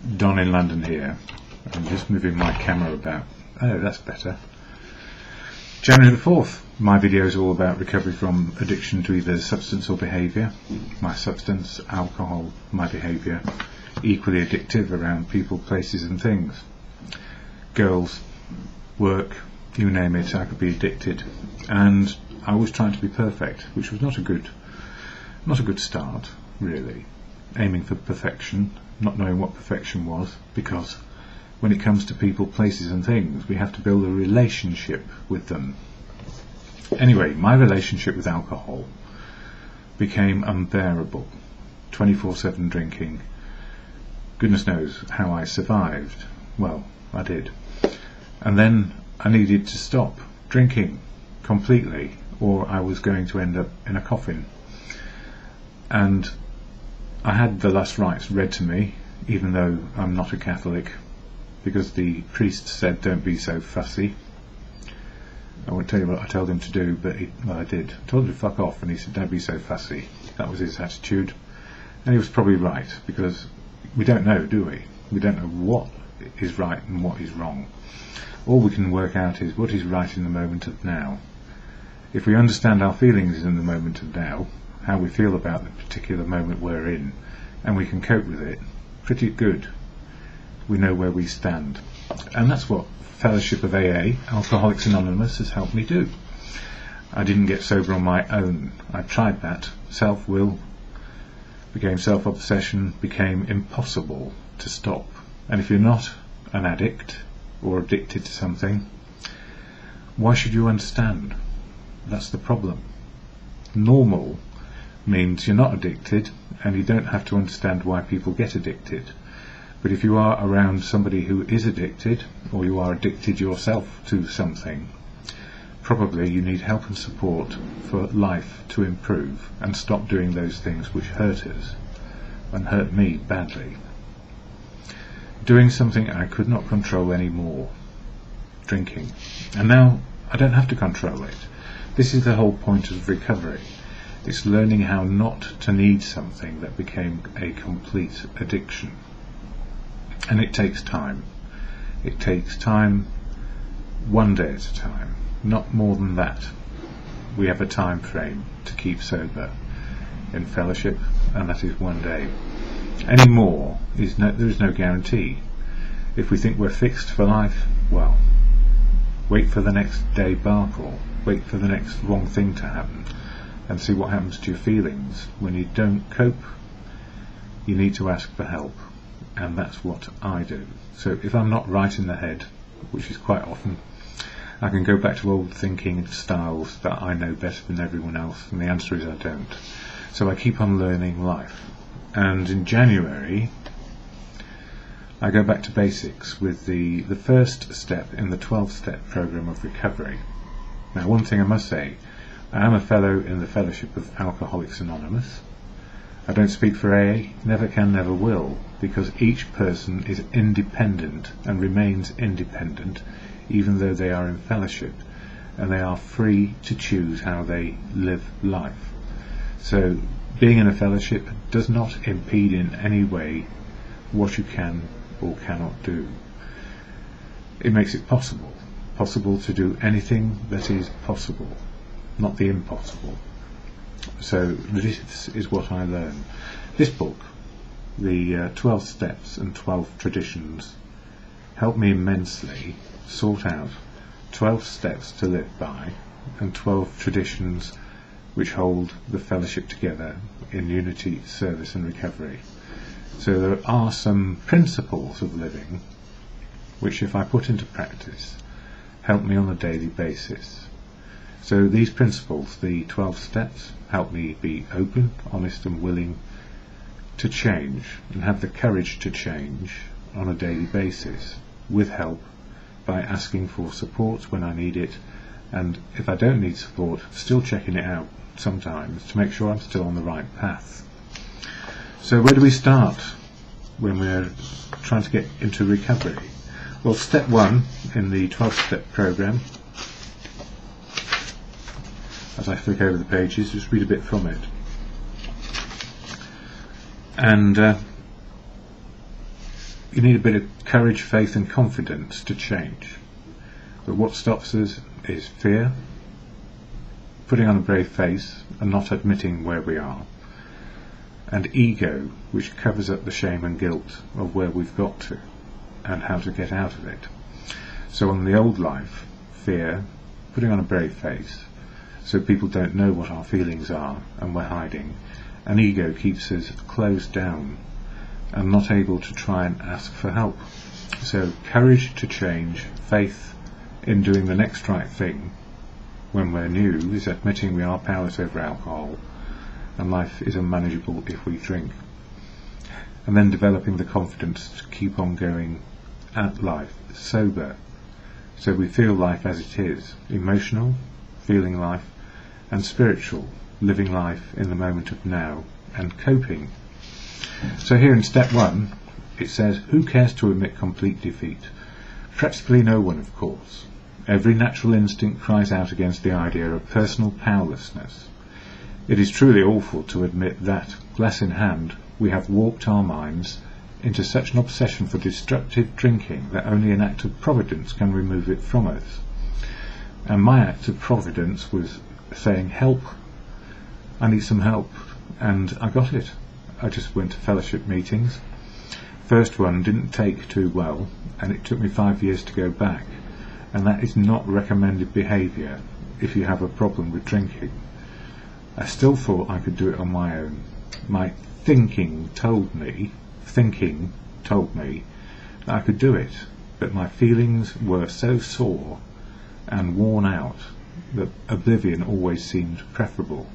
DonInLondon here. I'm just moving my camera about. Oh, that's better. January the 4th. My video is all about recovery from addiction to either substance or behaviour. My substance, alcohol, my behaviour, equally addictive around people, places and things. Girls, work, you name it, I could be addicted. And I was trying to be perfect, which was not a good start, really. Aiming for perfection, not knowing what perfection was, because when it comes to people, places and things, we have to build a relationship with them. Anyway, my relationship with alcohol became unbearable. 24/7 drinking. Goodness knows how I survived. Well, I did. And then I needed to stop drinking completely, or I was going to end up in a coffin. And I had the last rites read to me, even though I'm not a Catholic, because the priest said, "Don't be so fussy." I won't tell you what I told him to do, but I did. I told him to fuck off, and he said, "Don't be so fussy." That was his attitude. And he was probably right, because we don't know, do we? We don't know what is right and what is wrong. All we can work out is what is right in the moment of now. If we understand our feelings in the moment of now, how we feel about the particular moment we're in, and we can cope with it pretty good, we know where we stand. And that's what Fellowship of AA, Alcoholics Anonymous, has helped me do. I didn't get sober on my own. I tried that. Self-will became self-obsession, became impossible to stop. And if you're not an addict or addicted to something, why should you understand? That's the problem. Normal means you're not addicted, and you don't have to understand why people get addicted. But if you are around somebody who is addicted, or you are addicted yourself to something, probably you need help and support for life to improve and stop doing those things which hurt us and hurt me badly. Doing something I could not control anymore, drinking. And now I don't have to control it. This is the whole point of recovery. It's learning how not to need something that became a complete addiction. And it takes time. It takes time, one day at a time, not more than that. We have a time frame to keep sober in fellowship, and that is one day. Any more there is no guarantee. If we think we're fixed for life, well, wait for the next day barkle, wait for the next wrong thing to happen, and see what happens to your feelings. When you don't cope, you need to ask for help. And that's what I do. So if I'm not right in the head, which is quite often, I can go back to old thinking styles that I know better than everyone else, and the answer is I don't. So I keep on learning life. And in January, I go back to basics with the first step in the 12-step program of recovery. Now, one thing I must say, I am a fellow in the Fellowship of Alcoholics Anonymous. I don't speak for AA, never can, never will, because each person is independent and remains independent, even though they are in fellowship, and they are free to choose how they live life. So being in a fellowship does not impede in any way what you can or cannot do. It makes it possible to do anything that is possible, not the impossible. So this is what I learned. This book, the 12 Steps and 12 Traditions, helped me immensely sort out 12 steps to live by and 12 traditions which hold the fellowship together in unity, service and recovery. So there are some principles of living which, if I put into practice, help me on a daily basis. So these principles, the 12 steps, help me be open, honest and willing to change, and have the courage to change on a daily basis, with help, by asking for support when I need it, and if I don't need support, still checking it out sometimes to make sure I'm still on the right path. So where do we start when we're trying to get into recovery? Well, step 1 in the 12-step program, as I flick over the pages, just read a bit from it. you need a bit of courage, faith and confidence to change. But what stops us is fear, putting on a brave face and not admitting where we are, and ego, which covers up the shame and guilt of where we've got to and how to get out of it. So on the old life, fear, putting on a brave face so people don't know what our feelings are and we're hiding, and ego keeps us closed down and not able to try and ask for help. So courage to change, faith in doing the next right thing when we're new is admitting we are powerless over alcohol and life is unmanageable if we drink, and then developing the confidence to keep on going at life sober, so we feel life as it is, emotional, feeling life, and spiritual, living life in the moment of now and coping. So here in step 1 it says, who cares to admit complete defeat? Practically no one, of course. Every natural instinct cries out against the idea of personal powerlessness. It is truly awful to admit that, glass in hand, we have warped our minds into such an obsession for destructive drinking that only an act of providence can remove it from us. And my act of providence was saying, help, I need some help, and I got it. I just went to fellowship meetings. First one didn't take too well, and it took me 5 years to go back, and that is not recommended behaviour if you have a problem with drinking. I still thought I could do it on my own. My thinking told me that I could do it, but my feelings were so sore and worn out that oblivion always seemed preferable,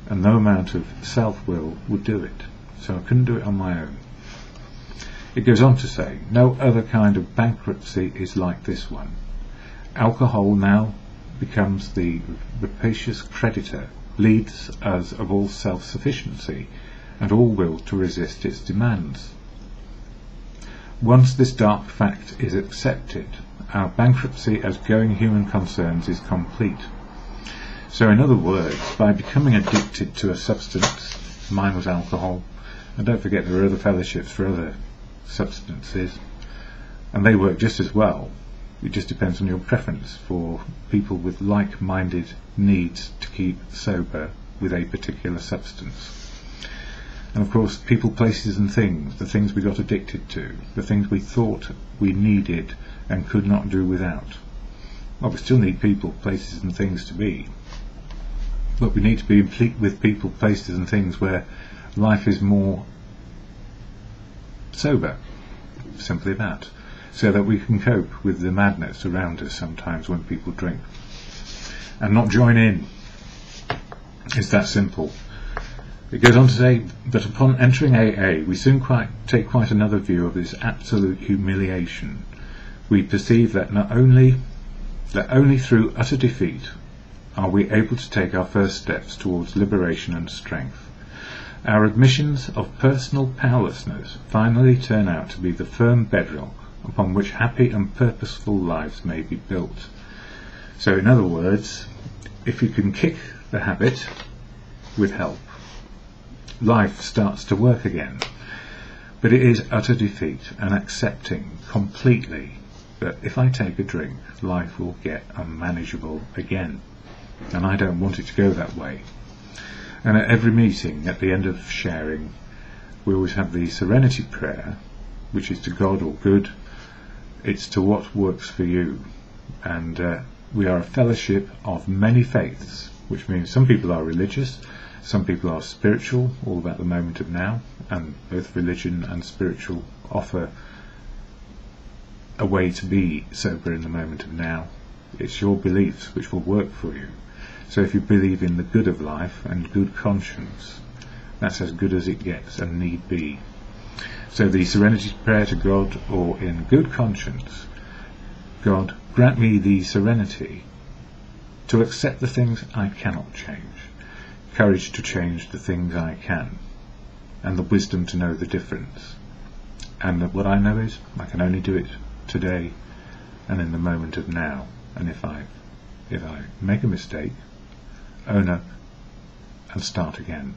and no amount of self-will would do it, so I couldn't do it on my own. It goes on to say, no other kind of bankruptcy is like this one. Alcohol now becomes the rapacious creditor, leads us of all self-sufficiency and all will to resist its demands. Once this dark fact is accepted, our bankruptcy as going human concerns is complete. So in other words, by becoming addicted to a substance, mine was alcohol, and don't forget there are other fellowships for other substances, and they work just as well. It just depends on your preference for people with like-minded needs to keep sober with a particular substance. And of course, people, places and things, the things we got addicted to, the things we thought we needed and could not do without. Well, we still need people, places and things to be, but we need to be with people, places and things where life is more sober, simply that, so that we can cope with the madness around us sometimes when people drink, and not join in. It's that simple. It goes on to say that upon entering AA, we soon take quite another view of this absolute humiliation. We perceive that only through utter defeat are we able to take our first steps towards liberation and strength. Our admissions of personal powerlessness finally turn out to be the firm bedrock upon which happy and purposeful lives may be built. So in other words, if you can kick the habit with help, life starts to work again. But it is utter defeat and accepting completely that if I take a drink, life will get unmanageable again, and I don't want it to go that way. And at every meeting, at the end of sharing, we always have the serenity prayer, which is to God or good. It's to what works for you. And we are a fellowship of many faiths, which means some people are religious, some people are spiritual, all about the moment of now, and both religion and spiritual offer a way to be sober in the moment of now. It's your beliefs which will work for you. So if you believe in the good of life and good conscience, that's as good as it gets and need be. So the serenity prayer to God, or in good conscience, God, grant me the serenity to accept the things I cannot change, courage to change the things I can, and the wisdom to know the difference. And what I know is I can only do it today and in the moment of now. And if I make a mistake, own up and start again.